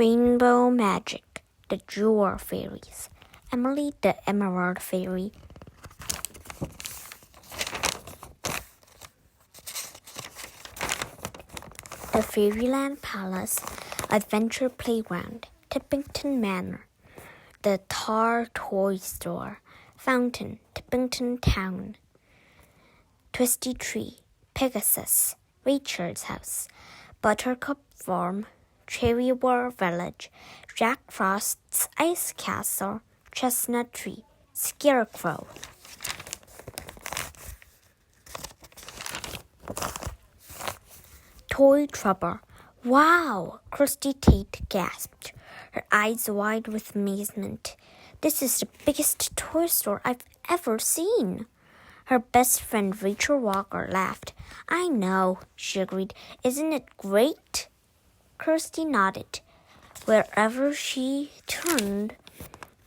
Rainbow Magic, the Jewel Fairies, Emily the Emerald Fairy. The Fairyland Palace, Adventure Playground, Tippington Manor, the Tar Toy Store, Fountain, Tippington Town, Twisty Tree, Pegasus, Rachel's House, Buttercup Farm, Cherry War Village, Jack Frost's Ice Castle, Chestnut Tree, Scarecrow. Toy Trouble. Wow! Christy Tate gasped, her eyes wide with amazement. This is the biggest toy store I've ever seen. Her best friend Rachel Walker laughed. I know, she agreed. Isn't it great? Kirsty nodded. Wherever she turned,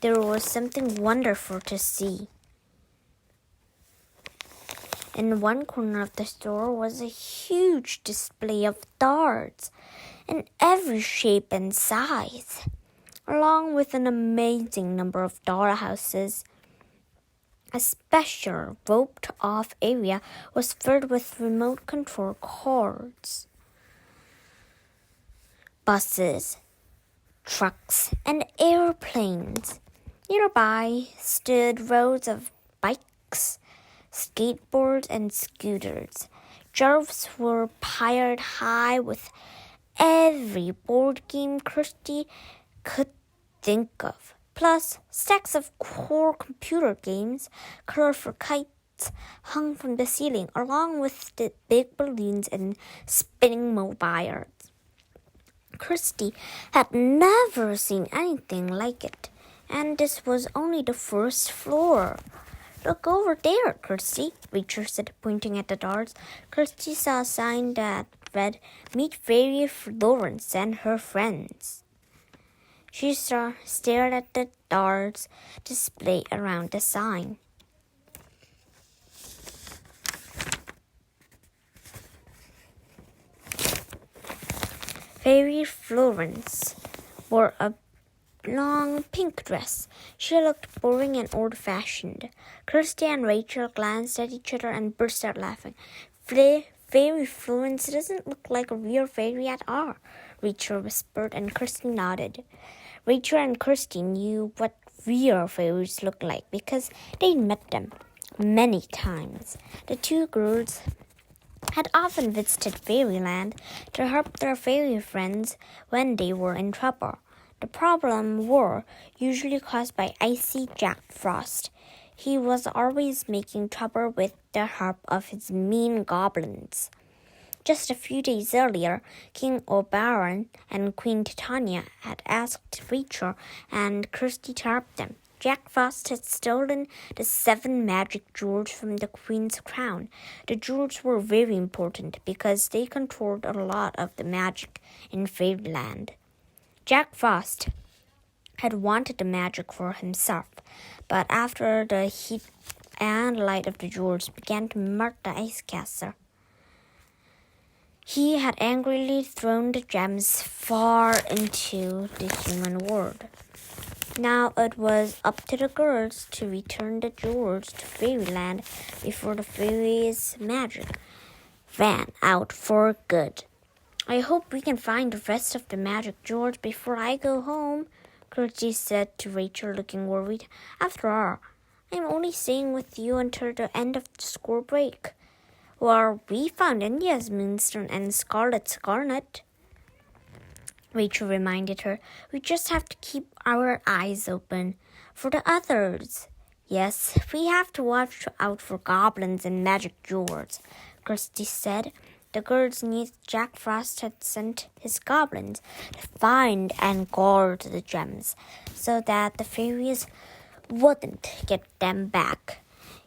there was something wonderful to see. In one corner of the store was a huge display of darts in every shape and size, along with an amazing number of dollhouses. A special roped-off area was filled with remote-control cars, buses, trucks, and airplanes. Nearby stood rows of bikes, skateboards, and scooters. Shelves were piled high with every board game Kirsty could think of, plus stacks of cool computer games, colorful kites hung from the ceiling, along with the big balloons and spinning mobiles. Kirsty had never seen anything like it, and this was only the first floor. Look over there, Kirsty, Rachel said, pointing at the darts. Kirsty saw a sign that read, Meet Fairy Florence and her friends. She stared at the darts displayed around the sign. Fairy Florence wore a long pink dress. She looked boring and old-fashioned. Kirsty and Rachel glanced at each other and burst out laughing. Fairy Florence doesn't look like a real fairy at all, Rachel whispered, and Kirsty nodded. Rachel and Kirsty knew what real fairies looked like because they'd met them many times. The two girls had often visited Fairyland to help their fairy friends when they were in trouble. The problem were usually caused by icy Jack Frost. He was always making trouble with the help of his mean goblins. Just a few days earlier, King Oberon and Queen Titania had asked Rachel and Kirsty to help them. Jack Frost had stolen the 7 magic jewels from the Queen's crown. The jewels were very important because they controlled a lot of the magic in Fairyland. Jack Frost had wanted the magic for himself, but after the heat and light of the jewels began to melt the ice castle, he had angrily thrown the gems far into the human world. Now it was up to the girls to return the jewels to Fairyland before the fairies' magic ran out for good. I hope we can find the rest of the magic jewels before I go home, Kirsty said to Rachel, looking worried. After all, I'm only staying with you until the end of the school break. Well, we found India's Moonstone and Scarlet's Garnet, Rachel reminded her. We just have to keep our eyes open for the others. Yes, we have to watch out for goblins and magic jewels, Kirsty said. The girls knew Jack Frost had sent his goblins to find and guard the gems so that the fairies wouldn't get them back.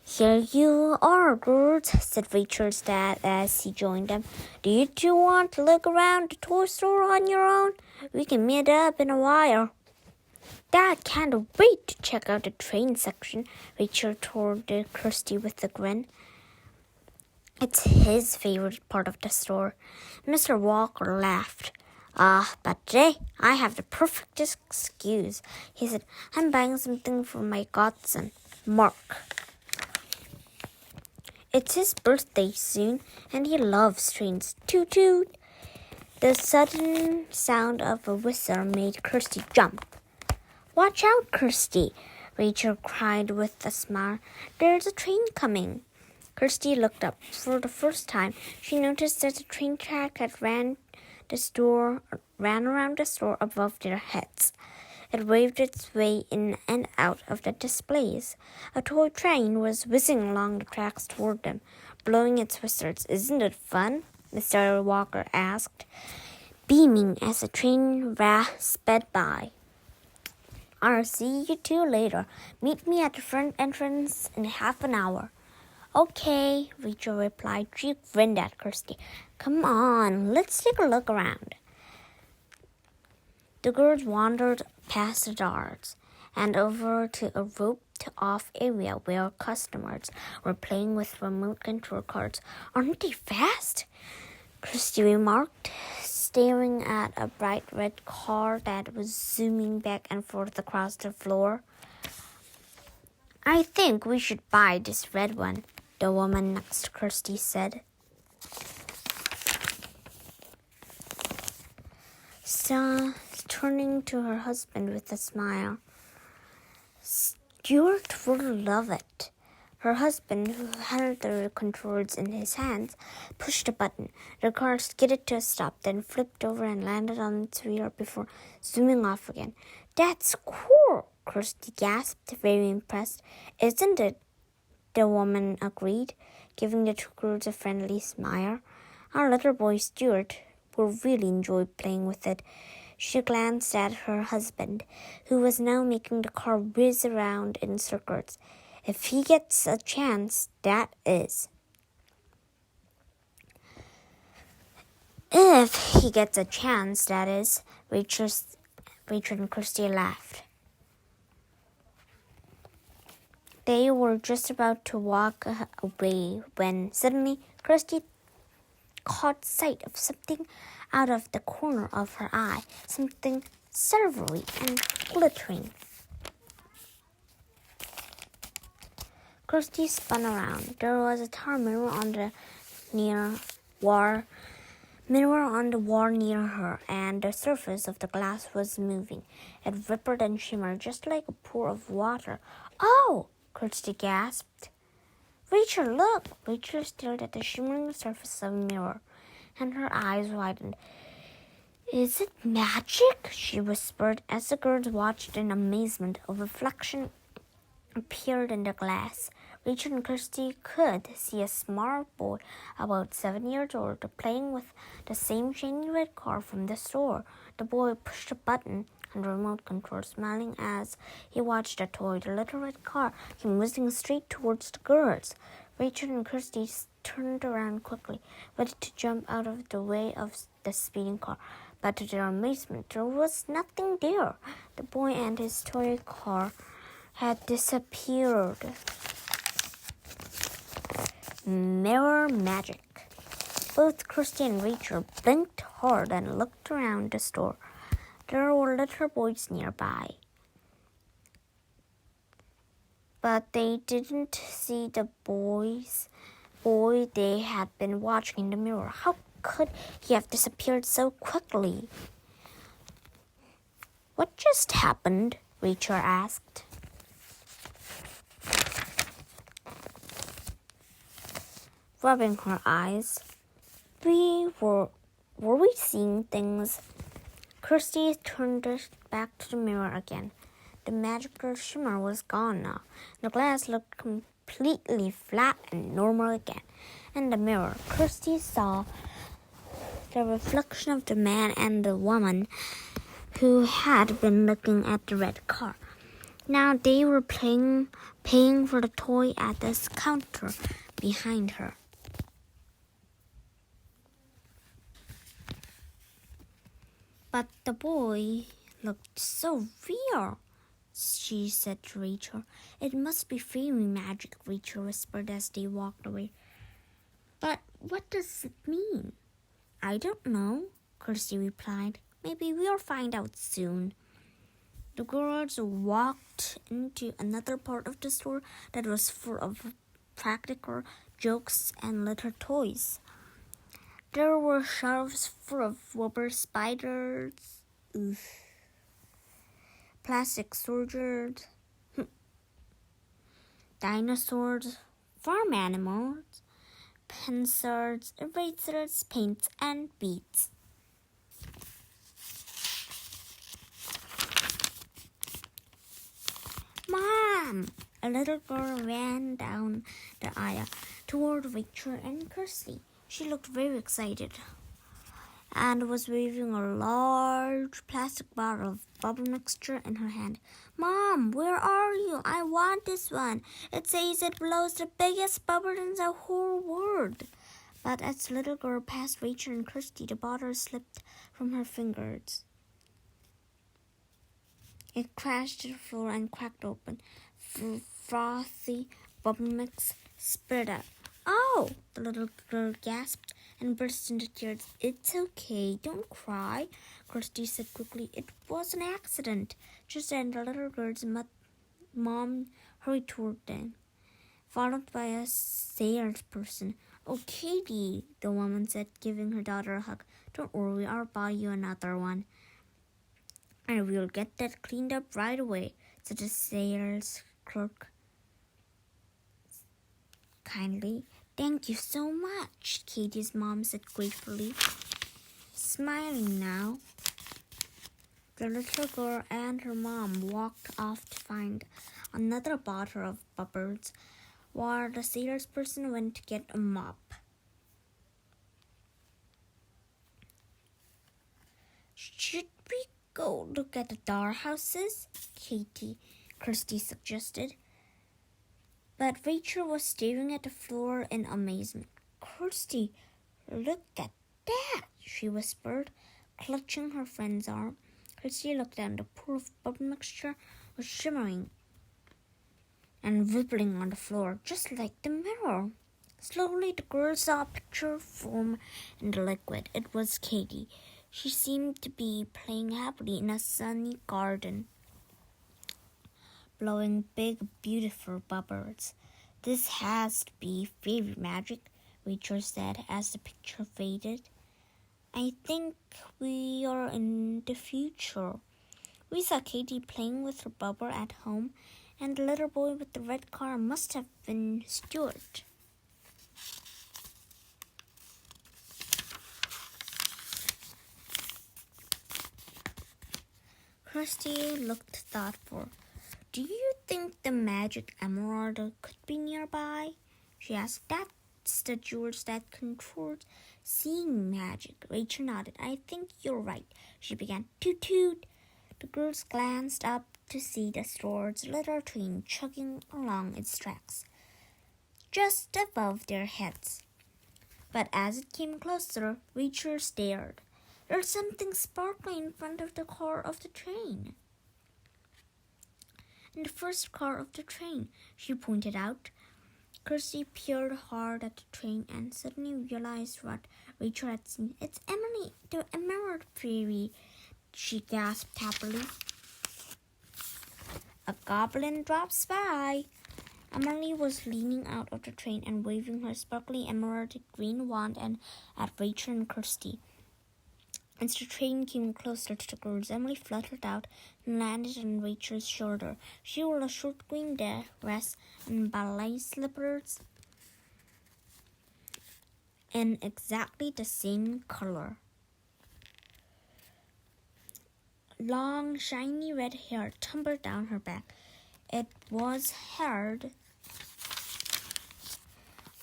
Here you are, girls, said Rachel's dad as he joined them. Do you two want to look around the toy store on your own? We can meet up in a while. Dad can't wait to check out the train section, Rachel told Kirsty with a grin. It's his favorite part of the store. Mr. Walker laughed. But today I have the perfect excuse, he said. I'm buying something for my godson, Mark. It's his birthday soon, and he loves trains. Toot toot! The sudden sound of a whistle made Kirsty jump. Watch out, Kirsty, Rachel cried with a smile. There's a train coming. Kirsty looked up. For the first time, she noticed that the train track had ran around the store above their heads. It waved its way in and out of the displays. A toy train was whizzing along the tracks toward them, blowing its whistles. Isn't it fun? Mr. Walker asked, beaming as the train sped by. I'll see you two later. Meet me at the front entrance in half an hour. Okay, Rachel replied. She grinned at Kirsty. Come on, let's take a look around. The girls wandered past the doors and over to a roped-off area where customers were playing with remote-control cars. Aren't they fast? Kirsty remarked, staring at a bright red car that was zooming back and forth across the floor. I think we should buy this red one, the woman next to Kirsty said. Turning to her husband with a smile. Stuart will love it. Her husband, who held the controls in his hands, pushed a button. The car skidded to a stop, then flipped over and landed on its rear before zooming off again. That's cool, Kirsty gasped, very impressed. Isn't it? The woman agreed, giving the two girls a friendly smile. Our little boy Stuart will really enjoy playing with it. She glanced at her husband, who was now making the car whiz around in circles. If he gets a chance, that is. Rachel and Kirsty laughed. They were just about to walk away when suddenly Kirsty caught sight of something out of the corner of her eye, something silvery and glittering. Kirsty spun around. There was a tall mirror on the wall near her, and the surface of the glass was moving. It rippled and shimmered just like a pool of water. Oh! Kirsty gasped. Rachel, look! Rachel stared at the shimmering surface of the mirror, and her eyes widened. Is it magic? She whispered as the girls watched in amazement. A reflection appeared in the glass. Rachel and Kirsty could see a smart boy about 7 years old playing with the same shiny red car from the store. The boy pushed a button on the remote control, smiling as he watched the toy. The little red car came whizzing straight towards the girls. Rachel and Kirsty turned around quickly, ready to jump out of the way of the speeding car. But to their amazement, there was nothing there. The boy and his toy car had disappeared. Mirror magic. Both Kirsty and Rachel blinked hard and looked around the store. There were little boys nearby, but they didn't see the boy they had been watching in the mirror. How could he have disappeared so quickly? What just happened? Rachel asked. Rubbing her eyes. Were we seeing things? Kirsty turned back to the mirror again. The magical shimmer was gone now. The glass looked completely flat and normal again. In the mirror, Kirsty saw the reflection of the man and the woman who had been looking at the red car. Now they were paying for the toy at this counter behind her. But the boy looked so real, she said to Rachel. It must be fairy magic, Rachel whispered as they walked away. But what does it mean? I don't know, Kirsty replied. Maybe we'll find out soon. The girls walked into another part of the store that was full of practical jokes and little toys. There were shelves full of rubber spiders, plastic soldiers, dinosaurs, farm animals, pencils, erasers, paints, and beads. Mom! A little girl ran down the aisle toward Rachel and Kirsty. She looked very excited and was waving a large plastic bottle of bubble mixture in her hand. Mom, where are you? I want this one. It says it blows the biggest bubble in the whole world. But as the little girl passed Rachel and Kirsty, the bottle slipped from her fingers. It crashed to the floor and cracked open. Frothy bubble mix spurted out. Oh! The little girl gasped and burst into tears. It's okay, don't cry, Kirsty said quickly. It was an accident. Just then, the little girl's mom hurried toward them, followed by a salesperson. Oh, Katie, the woman said, giving her daughter a hug. Don't worry, I'll buy you another one. And we'll get that cleaned up right away, said the sales clerk kindly. Thank you so much, Katie's mom said gratefully. Smiling now, the little girl and her mom walked off to find another bottle of bubbles, while the salesperson went to get a mop. Should we go look at the dollhouses? Kirsty suggested. But Rachel was staring at the floor in amazement. Kirsty, look at that, she whispered, clutching her friend's arm. Kirsty looked down. The pool of bubble mixture was shimmering and rippling on the floor, just like the mirror. Slowly, the girls saw a picture form in the liquid. It was Katie. She seemed to be playing happily in a sunny garden, blowing big, beautiful bubbles. This has to be fairy magic, Rachel said as the picture faded. I think we are in the future. We saw Katie playing with her bubble at home, and the little boy with the red car must have been Stuart. Kirsty looked thoughtful. Do you think the magic emerald could be nearby? She asked. That's the jewels that controls seeing magic. Rachel nodded. I think you're right, she began. Toot toot. The girls glanced up to see the store's little train chugging along its tracks, just above their heads. But as it came closer, Rachel stared. There's something sparkling in front of the car of the train. In the first car of the train, she pointed out. Kirsty peered hard at the train and suddenly realized what Rachel had seen. It's Emily, the Emerald Fairy, she gasped happily. A goblin drops by. Emily was leaning out of the train and waving her sparkly emerald green wand at Rachel and Kirsty. As the train came closer to the girls, Emily fluttered out and landed on Rachel's shoulder. She wore a short green dress and ballet slippers in exactly the same color. Long, shiny red hair tumbled down her back. It was held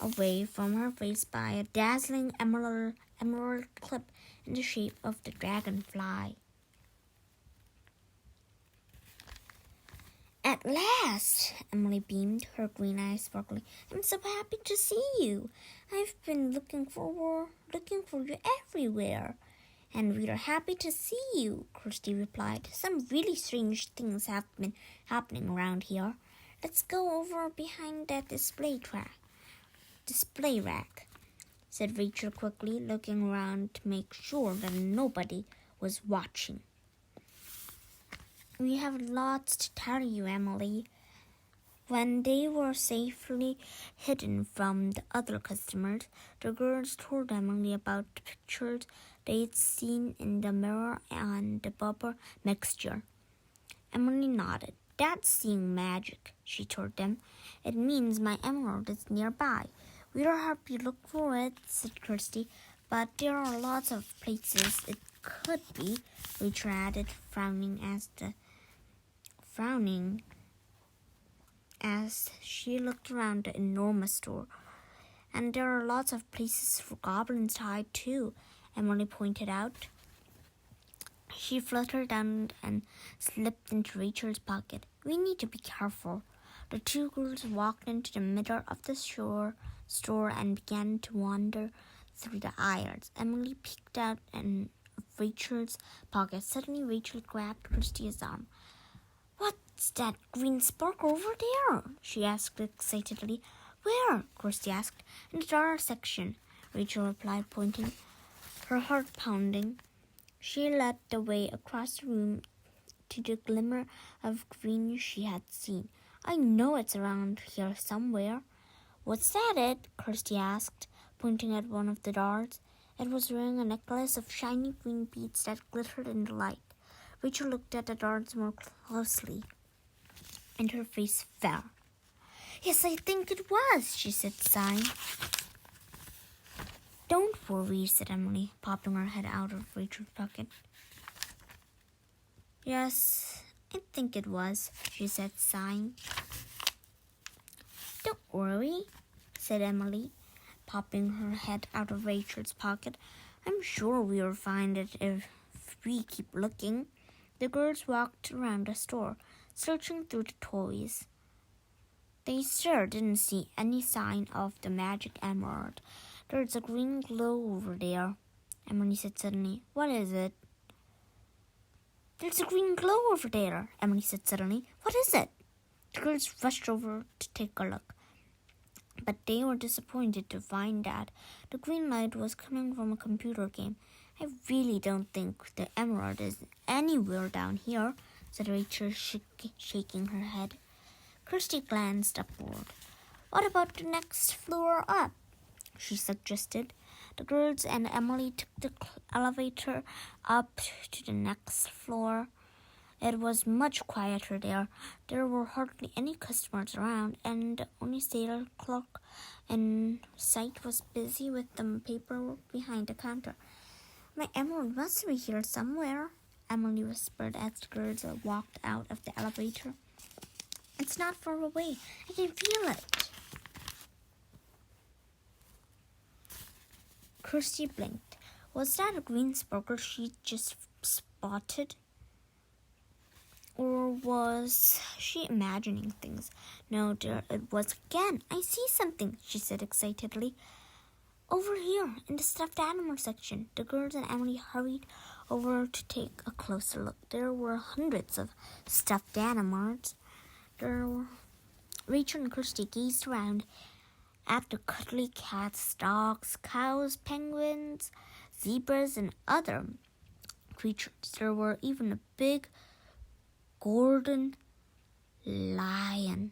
away from her face by a dazzling emerald clip in the shape of the dragonfly. At last, Emily beamed, her green eyes sparkling. I'm so happy to see you. I've been looking for you everywhere. And we're happy to see you, Kirsty replied. Some really strange things have been happening around here. Let's go over behind that display rack, said Rachel quickly, looking around to make sure that nobody was watching. "We have lots to tell you, Emily." When they were safely hidden from the other customers, the girls told Emily about the pictures they'd seen in the mirror and the bubble mixture. Emily nodded. "That's seeing magic," she told them. "It means my emerald is nearby." "We'll help you look for it," said Kirsty, "but there are lots of places it could be," Rachel added, frowning as she looked around the enormous store. "And there are lots of places for goblins to hide too," Emily pointed out. She fluttered down and slipped into Rachel's pocket. "We need to be careful." The two girls walked into the middle of the store and began to wander through the aisles. Emily peeked out of Rachel's pocket. Suddenly, Rachel grabbed Christy's arm. "What's that green sparkle over there?" she asked excitedly. "Where?" Kirsty asked. "In the dollar section," Rachel replied, pointing, her heart pounding. She led the way across the room to the glimmer of green she had seen. "I know it's around here somewhere." "What's that, it?" Kirsty asked, pointing at one of the dolls. It was wearing a necklace of shiny green beads that glittered in the light. Rachel looked at the dolls more closely, and her face fell. "Yes, I think it was," she said, sighing. "Don't worry," said Emily, popping her head out of Rachel's pocket. "Yes, I think it was," she said, sighing. "Don't worry," said Emily, popping her head out of Rachel's pocket. "I'm sure we'll find it if we keep looking." The girls walked around the store, searching through the toys. They still didn't see any sign of the magic emerald. "There's a green glow over there," Emily said suddenly. "What is it?" "There's a green glow over there," Emily said suddenly. "What is it?" The girls rushed over to take a look, but they were disappointed to find that the green light was coming from a computer game. "I really don't think the emerald is anywhere down here," said Rachel, shaking her head. Kirsty glanced upward. "What about the next floor up?" she suggested. The girls and Emily took the elevator up to the next floor. It was much quieter there. There were hardly any customers around, and the only sales clerk in sight was busy with the paperwork behind the counter. "My emerald must be here somewhere," Emily whispered as the girls walked out of the elevator. "It's not far away. I can feel it." Kirsty blinked. Was that a green sparkle she just spotted? Or was she imagining things? No, there it was again. "I see something," she said excitedly. "Over here, in the stuffed animal section." The girls and Emily hurried over to take a closer look. There were hundreds of stuffed animals. Rachel and Kirsty gazed around at the cuddly cats, dogs, cows, penguins, zebras, and other creatures. There were even a big golden lion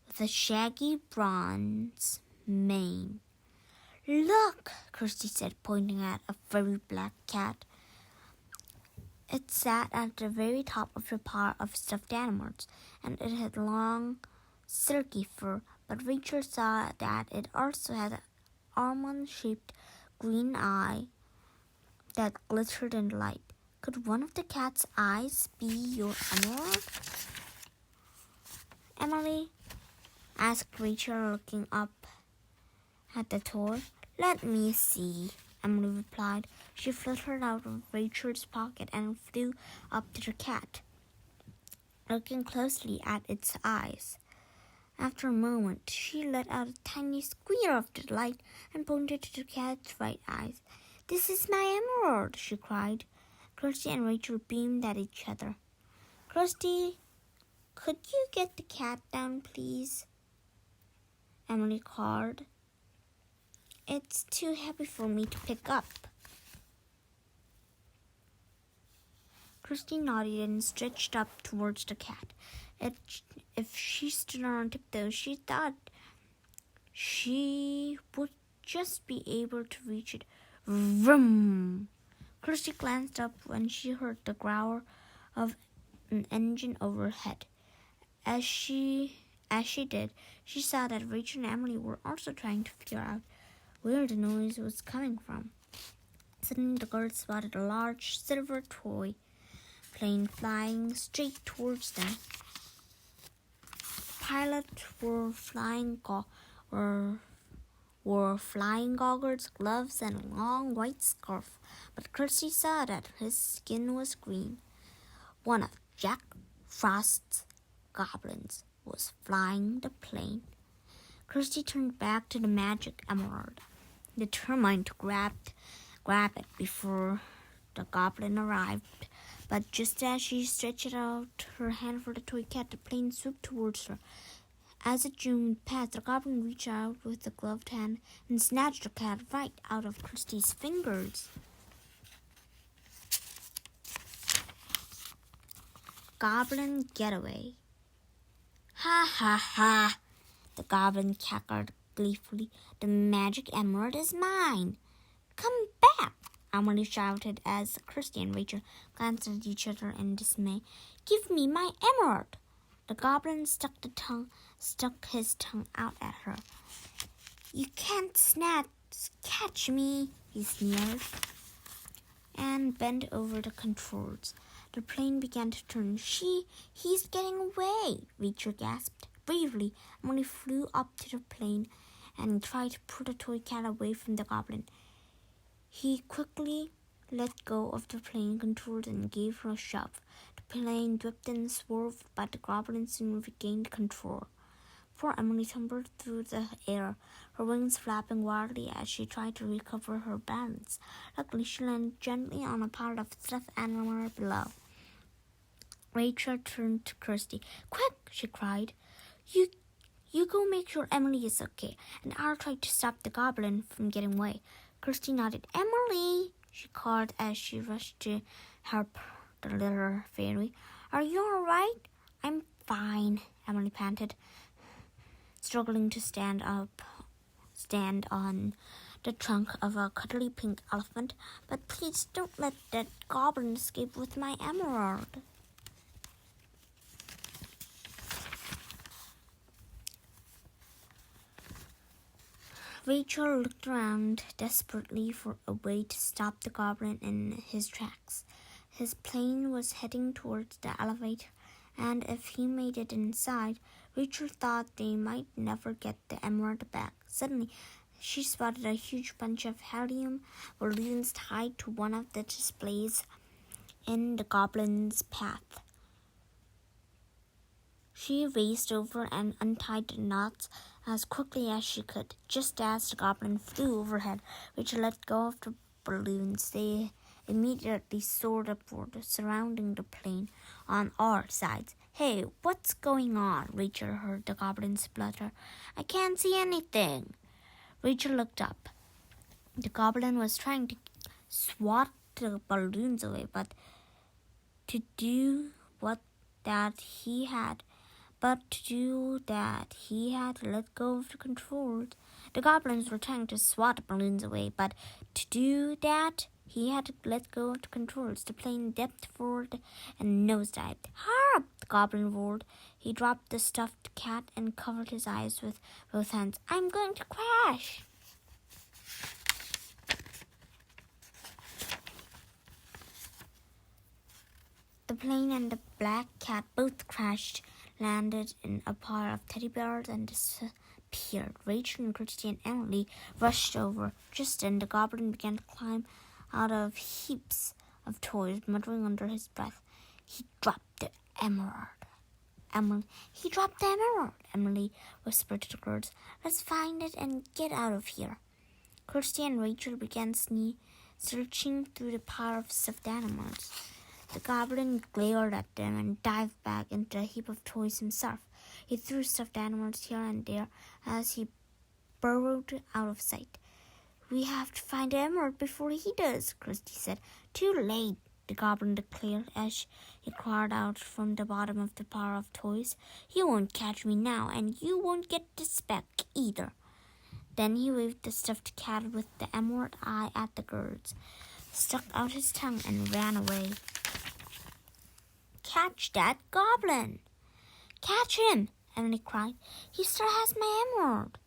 with a shaggy bronze mane. "Look," Kirsty said, pointing at a furry black cat. It sat at the very top of the pile of stuffed animals, and it had long, silky fur, but Rachel saw that it also had an almond-shaped green eye that glittered in the light. "Could one of the cat's eyes be your emerald?" Emily asked Rachel, looking up at the toy. "Let me see," Emily replied. She fluttered out of Rachel's pocket and flew up to the cat, looking closely at its eyes. After a moment, she let out a tiny squeal of delight and pointed to the cat's right eyes. "This is my emerald," she cried. Kirsty and Rachel beamed at each other. "Kirsty, could you get the cat down, please?" Emily called. "It's too heavy for me to pick up." Christy nodded and stretched up towards the cat. If she stood on tiptoe, she thought she would just be able to reach it. Vroom! Christy glanced up when she heard the growl of an engine overhead. As she did, she saw that Rachel and Emily were also trying to figure out where the noise was coming from. Suddenly, the girls spotted a large silver toy plane flying straight towards them. The pilot wore flying goggles, gloves, and a long white scarf, but Kirsty saw that his skin was green. One of Jack Frost's goblins was flying the plane. Kirsty turned back to the magic emerald, determined to grab it before the goblin arrived. But just as she stretched out her hand for the toy cat, the plane swooped towards her. As it zoomed past, the goblin reached out with a gloved hand and snatched the cat right out of Kirsty's fingers. Goblin getaway. Ha ha ha! The goblin cackled gleefully. The magic emerald is mine. Come back! Emily shouted as Kirsty and Rachel glanced at each other in dismay. Give me my emerald! The goblin stuck his tongue out at her. You can't catch me, he sneered, and bent over the controls. The plane began to turn. He's getting away, Rachel gasped. Bravely, Emily flew up to the plane and tried to pull the toy cat away from the goblin. He quickly let go of the plane controls and gave her a shove. The plane dipped and swerved, but the goblin soon regained control. Poor Emily tumbled through the air, her wings flapping wildly as she tried to recover her balance. Luckily, she landed gently on a pile of stuffed animals below. Rachel turned to Kirsty. Quick, she cried. You go make sure Emily is okay, and I'll try to stop the goblin from getting away. Kirsty nodded. Emily, she called as she rushed to help the little fairy. Are you all right? I'm fine, Emily panted, struggling to stand on the trunk of a cuddly pink elephant. But please don't let that goblin escape with my emerald. Rachel looked around desperately for a way to stop the goblin in his tracks. His plane was heading towards the elevator, and if he made it inside, Rachel thought they might never get the emerald back. Suddenly, she spotted a huge bunch of helium balloons tied to one of the displays in the goblin's path. She raced over and untied the knots as quickly as she could. Just as the goblin flew overhead, Rachel let go of the balloons. They immediately soared upward, surrounding the plane on all sides. Hey, what's going on? Rachel heard the goblin splutter. I can't see anything. Rachel looked up. The goblin was trying to swat the balloons away, but to do that he had to let go of the controls. The goblins were trying to swat the balloons away, but to do that, he had to let go of the controls. The plane dipped forward and nosedived. Harp! The goblin roared. He dropped the stuffed cat and covered his eyes with both hands. I'm going to crash! The plane and the black cat both crashed, landed in a pile of teddy bears, and disappeared. Rachel and Kirsty and Emily rushed over. Just then, the goblin began to climb out of heaps of toys, muttering under his breath. He dropped the emerald. Emily whispered to the girls. Let's find it and get out of here. Kirsty and Rachel began searching through the pile of stuffed animals. The goblin glared at them and dived back into a heap of toys himself. He threw stuffed animals here and there as he burrowed out of sight. We have to find the emerald before he does, Kirsty said. Too late, the goblin declared as he cried out from the bottom of the pile of toys. "You won't catch me now, and you won't get this back either." Then he waved the stuffed cat with the emerald eye at the girls, stuck out his tongue, and ran away. "Catch that goblin! Catch him!" Emily cried. "He still has my emerald."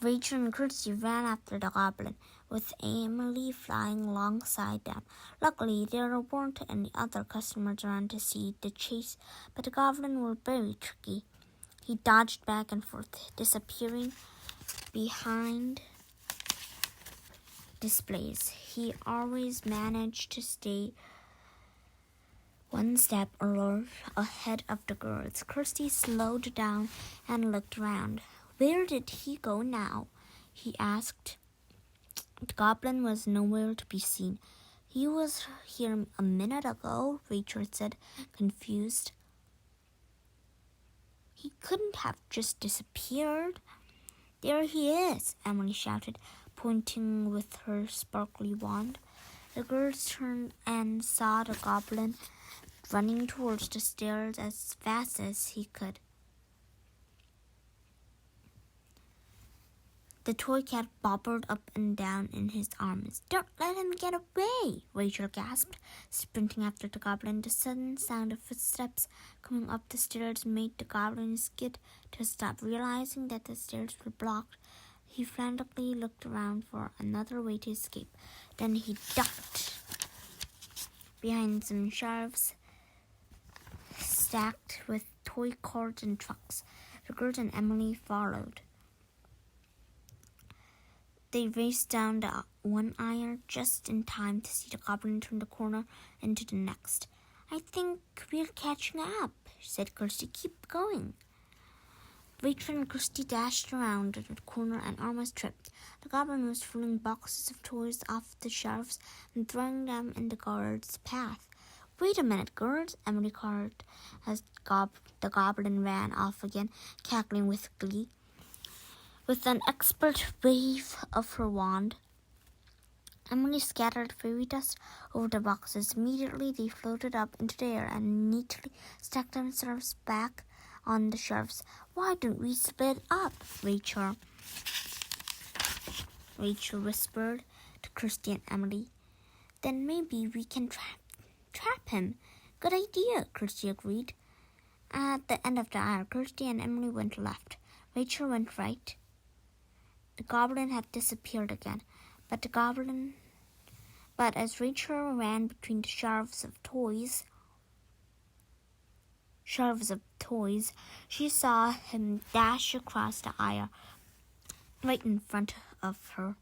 Rachel and Kirsty ran after the goblin, with Emily flying alongside them. Luckily, there weren't any other customers around to see the chase, but the goblin was very tricky. He dodged back and forth, disappearing behind displays. He always managed to stay one step ahead of the girls. Kirsty slowed down and looked around. "Where did he go now?" he asked. The goblin was nowhere to be seen. "He was here a minute ago," Rachel said, confused. "He couldn't have just disappeared." "There he is," Emily shouted, pointing with her sparkly wand. The girls turned and saw the goblin running towards the stairs as fast as he could. The toy cat bobbled up and down in his arms. "Don't let him get away," Rachel gasped, sprinting after the goblin. The sudden sound of footsteps coming up the stairs made the goblin skid to stop. Realizing that the stairs were blocked, he frantically looked around for another way to escape. Then he ducked behind some shelves stacked with toy cars and trucks. The girls and Emily followed. They raced down the one aisle just in time to see the goblin turn the corner into the next. "I think we're catching up," said Kirsty. "Keep going." Rachel and Kirsty dashed around the corner and almost tripped. The goblin was pulling boxes of toys off the shelves and throwing them in the girls' path. "Wait a minute, girls," Emily called as the goblin ran off again, cackling with glee. With an expert wave of her wand, Emily scattered fairy dust over the boxes. Immediately, they floated up into the air and neatly stacked themselves back on the shelves. "Why don't we split up?" Rachel whispered to Kirsty and Emily. "Then maybe we can trap him." "Good idea," Kirsty agreed. At the end of the aisle, Kirsty and Emily went left. Rachel went right. The goblin had disappeared again, but as Rachel ran between the shelves of toys, she saw him dash across the aisle right in front of her.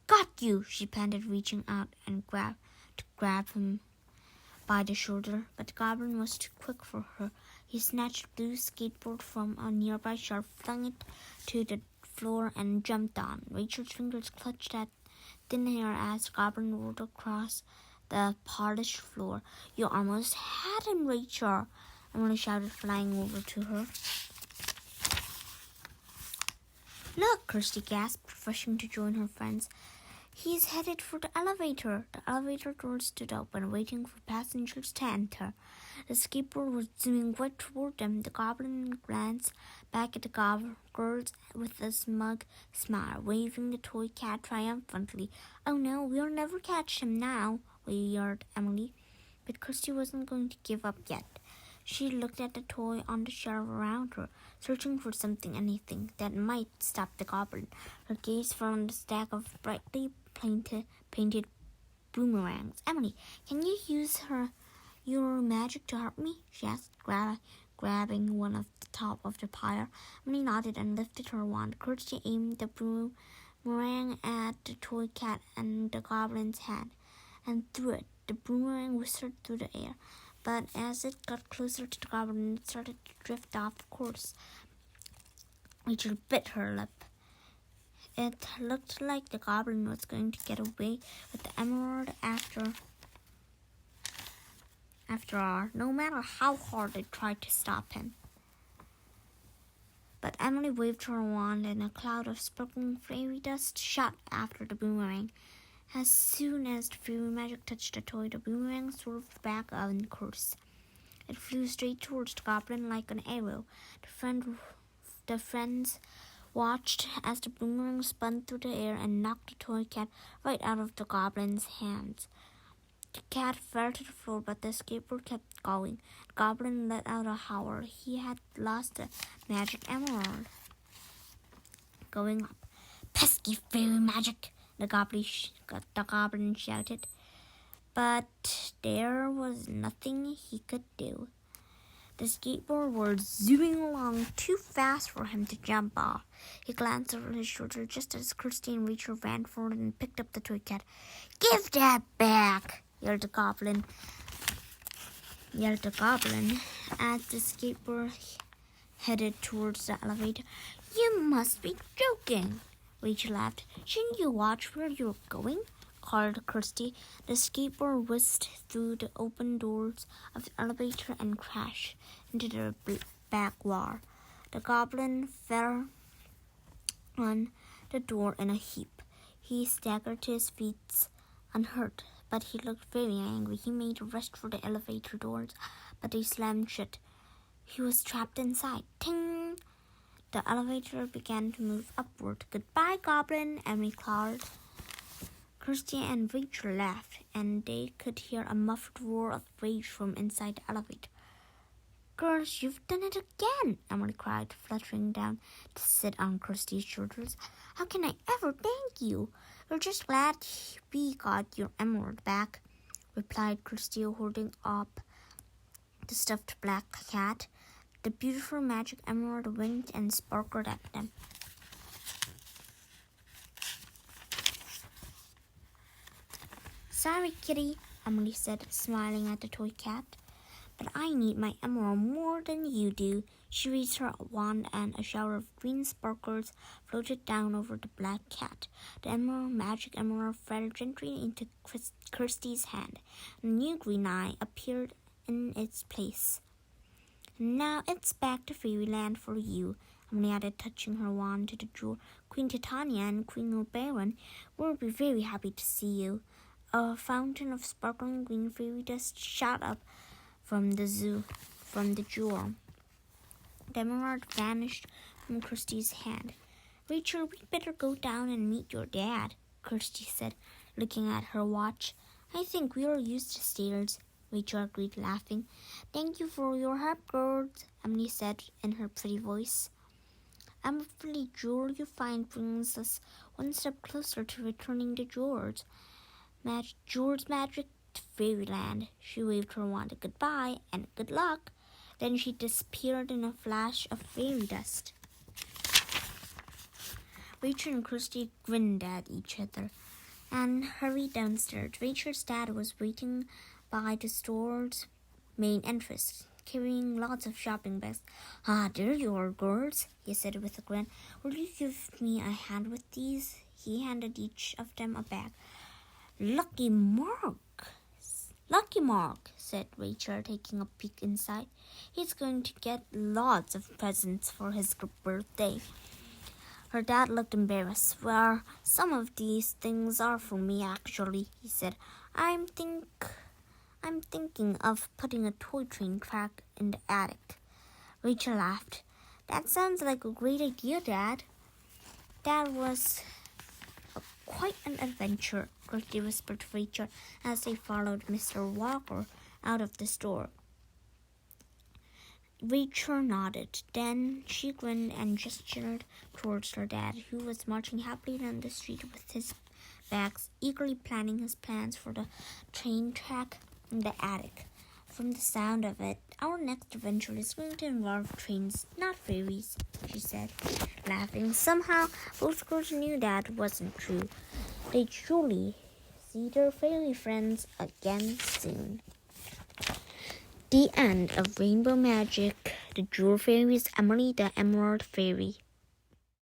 "Got you!" she panted, reaching out and grab him by the shoulder, but the goblin was too quick for her. He snatched a blue skateboard from a nearby shelf, flung it to the floor, and jumped on. Rachel's fingers clutched at thin hair as the goblin rolled across the polished floor. "You almost had him, Rachel," Emily shouted, flying over to her. "Look," Kirsty gasped, rushing to join her friends. "He's headed for the elevator." The elevator doors stood open, waiting for passengers to enter. The skateboard was zooming right toward them. The goblin glanced back at the girls with a smug smile, waving the toy cat triumphantly. "Oh no, we'll never catch him now," wailed Emily. But Kirsty wasn't going to give up yet. She looked at the toy on the shelf around her, searching for anything that might stop the goblin. Her gaze fell on the stack of brightly painted boomerangs. "Emily, can you use your magic to help me?" she asked, grabbing one of the top of the pile. Emily nodded and lifted her wand. Kirsty aimed the boomerang at the toy cat and the goblin's hand and threw it. The boomerang whistled through the air, but as it got closer to the goblin, it started to drift off course. Rachel bit her lip. It looked like the goblin was going to get away with the emerald after all, no matter how hard they tried to stop him. But Emily waved her wand, and a cloud of sparkling fairy dust shot after the boomerang As soon as the fairy magic touched the toy, the boomerang swerved back on course. It flew straight towards the goblin like an arrow. The friends watched as the boomerang spun through the air and knocked the toy cat right out of the goblin's hands. The cat fell to the floor, but the skateboard kept going. The goblin let out a howl. He had lost the magic emerald. Going up. Pesky fairy magic, the goblin shouted. But there was nothing he could do. The skateboard was zooming along too fast for him to jump off. He glanced over his shoulder just as Kirsty and Rachel ran forward and picked up the toy cat. "Give that back!" yelled the goblin. As the skateboard headed towards the elevator. "You must be joking," Rachel laughed. "Shouldn't you watch where you're going?" called Kirsty. The skateboard whizzed through the open doors of the elevator and crashed into the back wall. The goblin fell on the door in a heap. He staggered to his feet unhurt, but he looked very angry. He made a rush for the elevator doors, but they slammed shut. He was trapped inside. Ting! The elevator began to move upward. "Goodbye, Goblin," Emily called. Kirsty and Rachel laughed, and they could hear a muffled roar of rage from inside the elevator. "Girls, you've done it again," Emily cried, fluttering down to sit on Kirsty's shoulders. "How can I ever thank you? We're just glad we got your emerald back," replied Kirsty, holding up the stuffed black cat. The beautiful magic emerald winked and sparkled at them. "Sorry, kitty," Emily said, smiling at the toy cat. "But I need my emerald more than you do." She raised her wand and a shower of green sparkles floated down over the black cat. The magic emerald fell gently into Kirsty's hand. A new green eye appeared in its place. "Now it's back to fairyland for you," Emily added, touching her wand to the jewel. "Queen Titania and Queen Oberon will be very happy to see you." A fountain of sparkling green fairy dust shot up from the jewel. The emerald vanished from Kirsty's hand. "Rachel, we'd better go down and meet your dad," Kirsty said, looking at her watch. "I think we are used to stairs," Rachel agreed, laughing. "Thank you for your help, girls," Emily said in her pretty voice. "Every jewel you find brings us one step closer to returning to George's magic fairyland." She waved her wand goodbye and good luck. Then she disappeared in a flash of fairy dust. Rachel and Kirsty grinned at each other and hurried downstairs. Rachel's dad was waiting by the store's main entrance, carrying lots of shopping bags. "Ah, there you are, girls," he said with a grin. "Will you give me a hand with these?" He handed each of them a bag. Lucky Mark, said Rachel, taking a peek inside. "He's going to get lots of presents for his birthday." Her dad looked embarrassed. "Well, some of these things are for me, actually," he said. I'm thinking of putting a toy train track in the attic." Rachel laughed. "That sounds like a great idea, Dad." "That was quite an adventure," Kirsty whispered to Rachel as they followed Mr. Walker out of the store. Rachel nodded. Then she grinned and gestured towards her dad, who was marching happily down the street with his bags, eagerly planning his plans for the train track in the attic. "From the sound of it, our next adventure is going to involve trains, not fairies," she said, laughing. Somehow, both girls knew that wasn't true. They'd surely see their fairy friends again soon. The end of Rainbow Magic, The Jewel Fairies, Emily the Emerald Fairy.